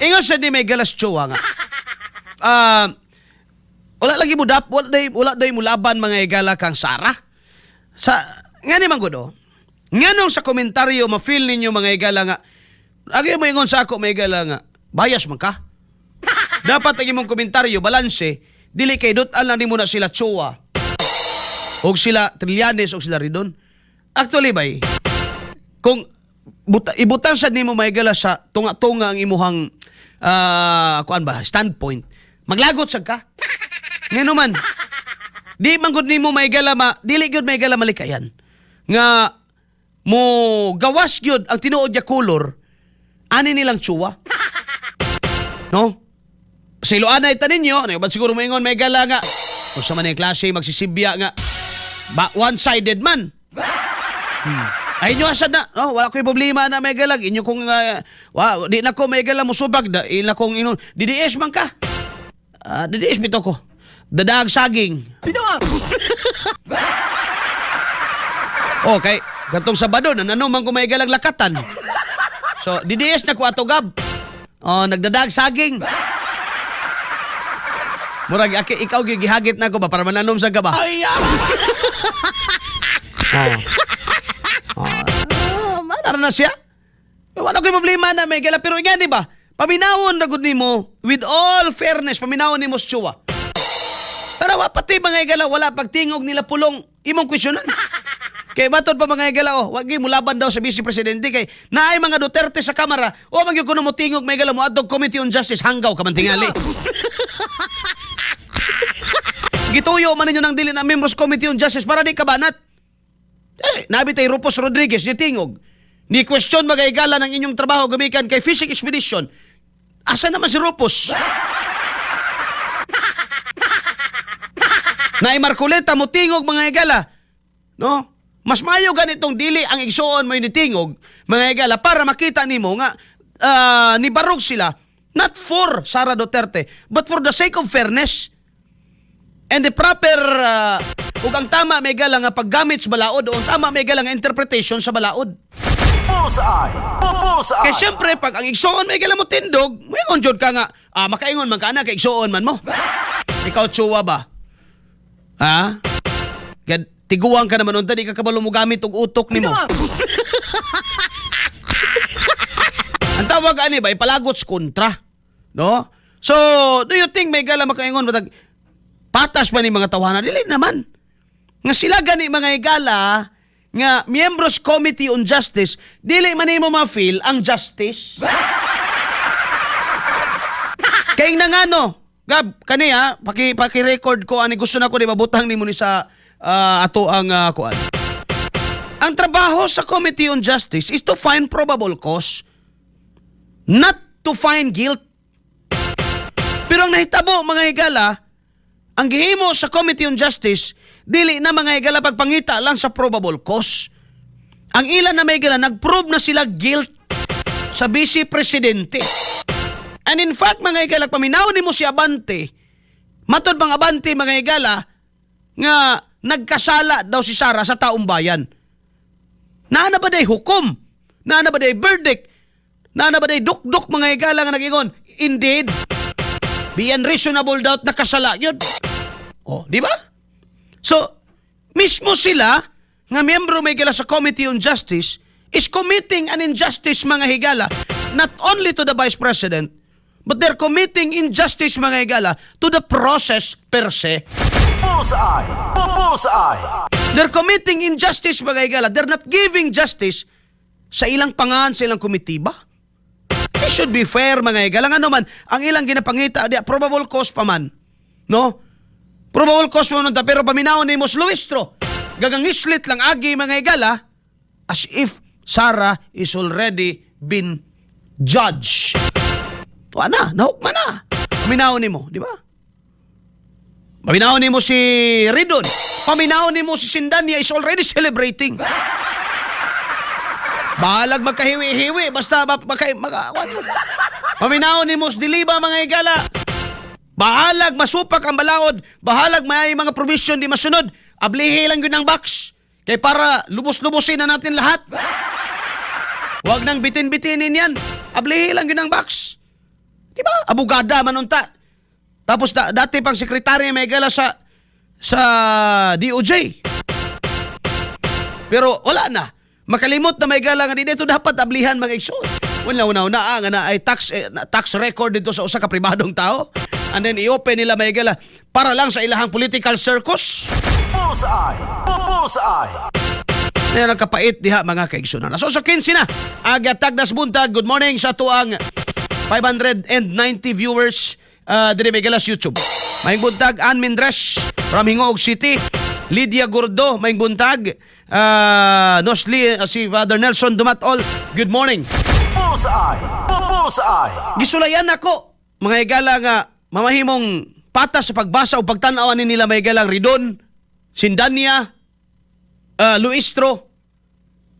Ingon sa di may galas tsuwa nga. Wala lagi mo wala day mo laban mga igala kang Sara. Nga ni manggudo. Nganong sa komentaryo ma-feel ninyo mga igala nga agi mo ingon sa ako mga igala nga bias man ka. Dapat ang imong komentaryo balanse, dili kay dutan lang nimo na sila tsuwa. Og sila Trillanes og sila Ridon. Actually bay, kung ibutang sa nimo mga igala sa tunga-tunga ang imuhang kuan ba standpoint, maglagot sad ka. Ngano man. Di man gud nimo maigala dili gyud maigala malikayan. Nga mo gawas gyud ang tinuod niya color ani nilang tsuwa. No? Siloan na ita ninyo, ano ba siguro maingon maigala nga. Kung sa man yung klase magsisibya nga one-sided man. Ay inyo asad na, no? Wala ko'y problema na maigala. Inyo kung di na ko maigala mo subag da ila kong inon. DDS man ka. DDS bito ko. Dadag saging. Okay, katong Sabado na nanuman ko may galag lakatan. So, DDS na ko atogab. Nagdadag saging. Murag ikaw gihagit na ko ba para mananom sa gaba. Manara na siya. Wala ko'y problema na may gala pero nga di ba? Paminawon na gud nimo with all fairness, paminawon nimo sa tsuwa. Tarawa pati mga igala wala pagtingog nila pulong imong kwestiyonan. Kay matod pa mga igala wag mo laban daw sa Vice Presidente kay naay mga Duterte sa kamera o magyud kuno mo tingog mga igala mo adtong Committee on Justice hanggaw ka man tingali. Gituyo man ninyo nang dili na members Committee on Justice para di kabanat. Nabitay Rupos Rodriguez ni tingog. Ni question mga igala ng inyong trabaho gamikan kay fishing expedition. Asa naman si Rupos? Na Marcoleta mo tingog mga igala. No? Mas mayo ganitong dili ang igsuon mo ni tingog mga igala para makita nimo nga ni barog sila not for Sara Duterte but for the sake of fairness and the proper ug ang tama may igala nga paggamit sa balaod o ang tama may igala nga interpretation sa balaod. Bullseye! Kaya siyempre pag ang igsuon may igala mo tindog mayon jud ka nga makaingon man ka na kay igsuon man mo. Ikaw tsuwa ba? Ha? Tiguang ka naman unta, di ka kabalo mo gamit og utok nimo. Ang tawag ani ba, ipalagot sa kontra. No? So, do you think may gala makaingon matag patas ba ni mga tawanan? Dili naman. Nga sila gani mga igala nga members Committee on Justice, dili man nimo ma-feel ang justice. Kay nangano, Gab, kaniya, paki-record ko ani gusto na ko di mabutang nimo ni sa ato ang kuan. Ang trabaho sa Committee on Justice is to find probable cause, not to find guilt. Pero ang nahitabo mga higala, ang gihimo sa Committee on Justice, dili na mga higala pagpangita lang sa probable cause. Ang ilan na mga higala, nag-prove na sila guilt sa Vice Presidente. And in fact, mga higala, paminaw ni mo si Abante, matod bang Abante, mga higala, nga nagkasala daw si Sara sa taong bayan. Naana ba day hukom? Naana ba day verdict? Naana ba day duk-duk, mga higala nga nag-ingon? Indeed, beyond reasonable doubt, nakasala yun. Di ba? So, mismo sila, nga miyembro may higala sa Committee on Justice, is committing an injustice, mga higala, not only to the Vice President, but they're committing injustice, mga higala, to the process per se. Bullseye! Bullseye! They're committing injustice, mga higala. They're not giving justice sa ilang pangan, sa ilang komitiba. It should be fair, mga higala. Nga naman, ang ilang ginapangita, probable cause pa man. No? Probable cause pa man, pero paminaw ni Mos Luistro, gagangislit lang agi, mga higala, as if Sara is already been judged. Wala na, nahukma na. Paminaw ni mo, di ba? Paminaw ni mo si Ridon. Paminaw ni mo si Sindania is already celebrating. Bahalag magkahiwi-hiwi, basta paminaw ni mo si Diliba, mga higala. Bahalag masupak ang balaod. Bahalag may mga provision di masunod. Ablihi lang yun ang box. Kaya para lubos-lubosin na natin lahat. Huwag nang bitin-bitinin yan. Ablihi lang yun ang box. abogada manunta. Tapos dati pang sekretary may gala sa DOJ. Pero wala na. Makalimot na may gala nga dito dapat ablihan mga igsoon. Wala nga na ay tax record dito sa usa ka pribadong tao. And then i-open nila may gala para lang sa ilahang political circus. Bullseye. Bullseye. Kaya nagkapait diha mga kaigsunan. So sa 15 na, agatag das buntag. Good morning sa tuang 590 viewers diri may galas YouTube. Maing buntag Ann Mindres from Hingoog City. Lydia Gordo, maing buntag. Nosli, si Father Nelson Dumatol. Good morning. Bullseye. Bullseye. Gisulayan ako, mga igala nga, mamahimong patas sa pagbasa o pagtanawan ni nila may galang Ridon, Sindania, Luistro,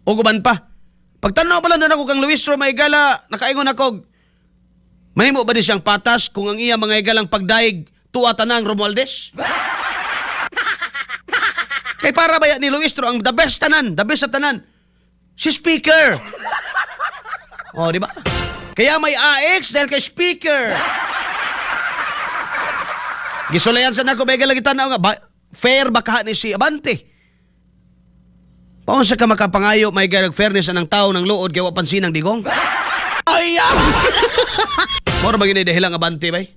o guman pa. Pagtanaw pala na ako kang Luistro, may gala, nakaingon ako, mahimo ba di siyang patas kung ang iya mga igalang pagdaig tuwatan ng Romualdez? Kay para ba ni Luistro ang the best sa tanan? Si speaker. Oh, di ba? Kaya may AX dahil kay speaker. Gisulayan sa nako may galagitan na nga fair baka ni si Abante. Paon sa ka makapangayo may galag fairness ng tao ng luod kaya wapansin ng digong. Ay! Moro ba gini dahilang Abante bay?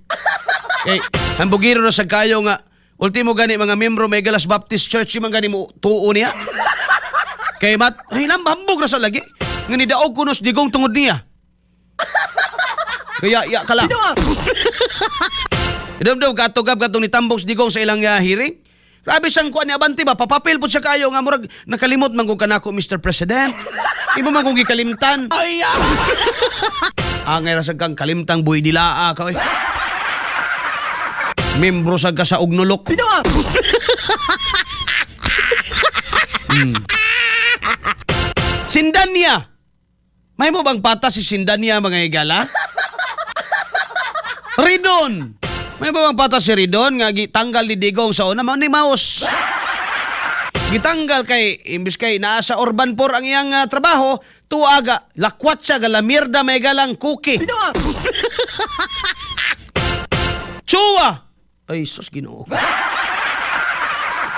Kay hambugiro na sa kayo nga ultimo gani mga membro may Galas Baptist Church man gani mo tuo niya. Kay mat ay hambog na sa lagi. Nga ni daog kunos digong tungod niya. Kaya ya kala. Idom-dom katugab katong ni Tambok digong sa ilang hearing. Grabe siyang kuan ni Abante ba papapil pud siya kayo nga murag nakalimot man kung kanako Mr. President. Iba man kung gikalimtan. Ay! Angay ra sa kang kalimtang buhi dilaa ka oy. Membro sa ka sa ugnulok. Sindania. May mo bang patas si Sindania mga igala? Ridon. May mo bang patas si Ridon nga gitanggal ni Digong sa una ni Maos. Gitanggal kay imbis kay naa sa Urban Poor ang iyang trabaho, tuaga lakwat siya gala mierda may galang cookie. Chua. Ay sus Ginoo.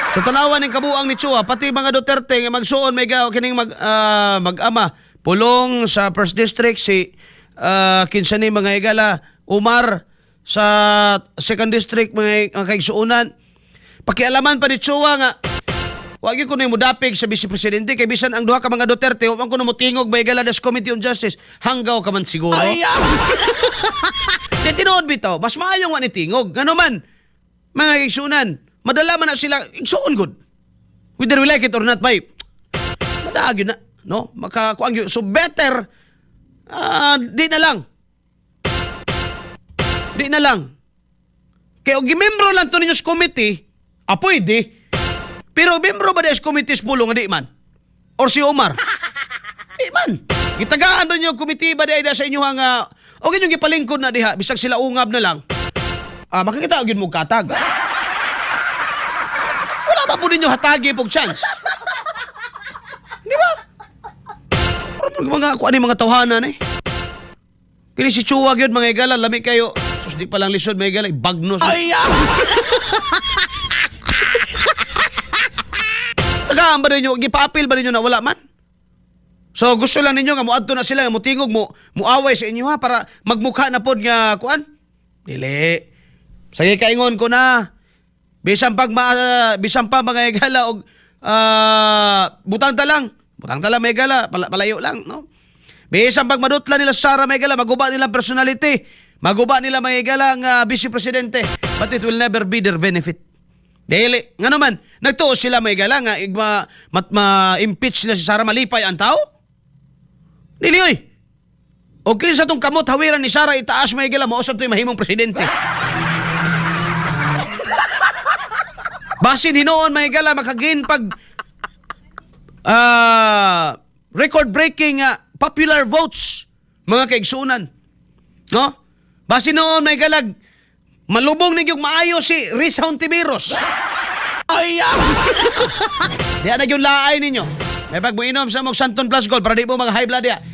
Sa tanawan ng kabuang ni Chua, pati mga Duterte nga magsuon may kining mag-ama pulong sa First District si kinsa ni mga igala Umar sa Second District mga kaigsuunan. Pakialaman pa ni Chua nga wagi ko na yung mudapig sa Vice Presidente kay bisan ang duha ka mga Duterte huwag ko na mutingog may igala des Committee on Justice hanggaw ka man siguro. Kaya tinood bitaw mas maayong nga ni tingog gano man mga kaigsuunan madala man na sila igsuon good whether we like it or not bay madaag yun na no makakuang yun so better di na lang kaya og gimembro lang to ninyo sa committee pwede pero membro ba des committee pulo nga di man or si Omar di man gitagaan rin yung committee ba di sa inyo nga o ginyong gipalingkod na diha bisag sila ungab na lang makikita og yun mo katag wala ba po ninyo hatagi pog chance di ba mga kuan ni mga tawhanan kini si Chua gyud mga igala lami kayo sus di pa lang lisod mga igala bagnos tagaan ba ninyo gipapil ba ninyo na wala man so gusto lang ninyo nga muadto na sila mutingog mo muaway sa inyo para magmukha na pod nga kuan dili sige kaingon ko na bisan pa mga igala og butang ta lang may igala palayo lang no bisan pag madutla nila Sara may igala maguba nila personality maguba nila may igala nga Vice Presidente but it will never be their benefit dili nga naman nagtuo sila may igala nga ma-impeach nila si Sara malipay ang tao dili oy okay sa tong kamot hawiran ni Sara itaas may igala mausap to'y mahimong presidente basin hinoon may igala makagain pag record-breaking popular votes mga kaigsunan no basin noon may galag malubong nigyong maayo si Riz Hontiveros ay diya na yung laay ninyo may pagbuinom sa mong Santon Plus Gold para di mo mga high blood diya